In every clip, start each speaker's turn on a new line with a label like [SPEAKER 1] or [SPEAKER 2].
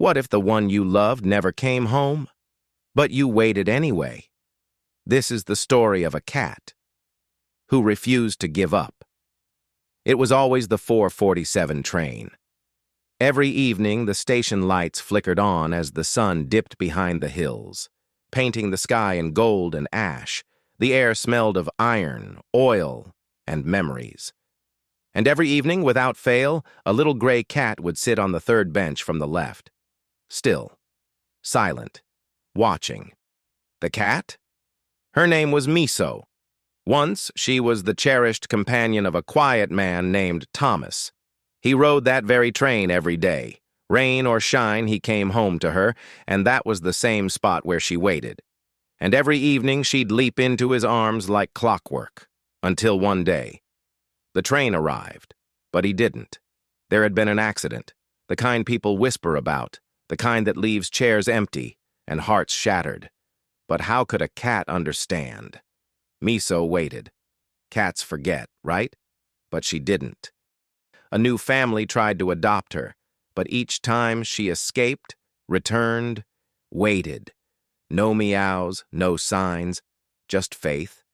[SPEAKER 1] What if the one you loved never came home? But you waited anyway. This is the story of a cat who refused to give up. It was always the 4:47 train. Every evening, the station lights flickered on as the sun dipped behind the hills, painting the sky in gold and ash. The air smelled of iron, oil, and memories. And every evening, without fail, a little gray cat would sit on the third bench from the left. Still, silent, watching. The cat? Her name was Miso. Once, she was the cherished companion of a quiet man named Thomas. He rode that very train every day. Rain or shine, he came home to her, and that was the same spot where she waited. And every evening, she'd leap into his arms like clockwork. Until one day, the train arrived, but he didn't. There had been an accident, the kind people whisper about, the kind that leaves chairs empty and hearts shattered. But how could a cat understand? Miso waited. Cats forget, right? But she didn't. A new family tried to adopt her, but each time she escaped, returned, waited. No meows, no signs, just faith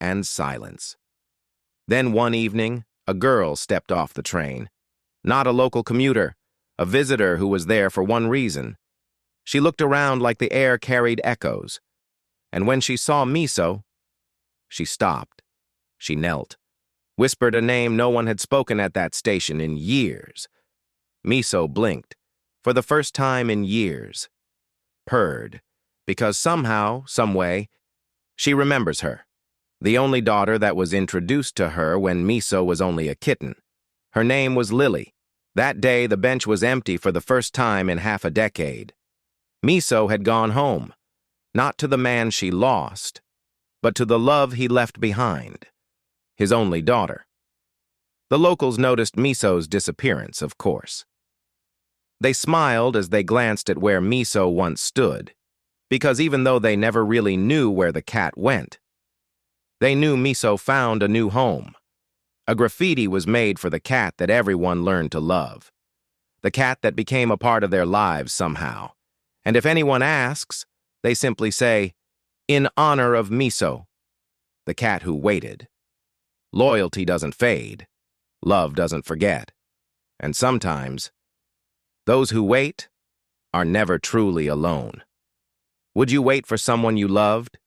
[SPEAKER 1] and silence. Then one evening, a girl stepped off the train. Not a local commuter, a visitor who was there for one reason. She looked around like the air carried echoes. And when she saw Miso, she stopped. She knelt, whispered a name no one had spoken at that station in years. Miso blinked, for the first time in years. Purred, because somehow, someway, she remembers her. The only daughter that was introduced to her when Miso was only a kitten. Her name was Lily. That day, the bench was empty for the first time in half a decade. Miso had gone home, not to the man she lost, but to the love he left behind, his only daughter. The locals noticed Miso's disappearance, of course. They smiled as they glanced at where Miso once stood, because even though they never really knew where the cat went, they knew Miso found a new home. A graffiti was made for the cat that everyone learned to love, the cat that became a part of their lives somehow. And if anyone asks, they simply say, "In honor of Miso," the cat who waited. Loyalty doesn't fade. Love doesn't forget. And sometimes, those who wait are never truly alone. Would you wait for someone you loved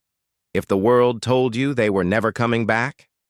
[SPEAKER 1] if the world told you they were never coming back?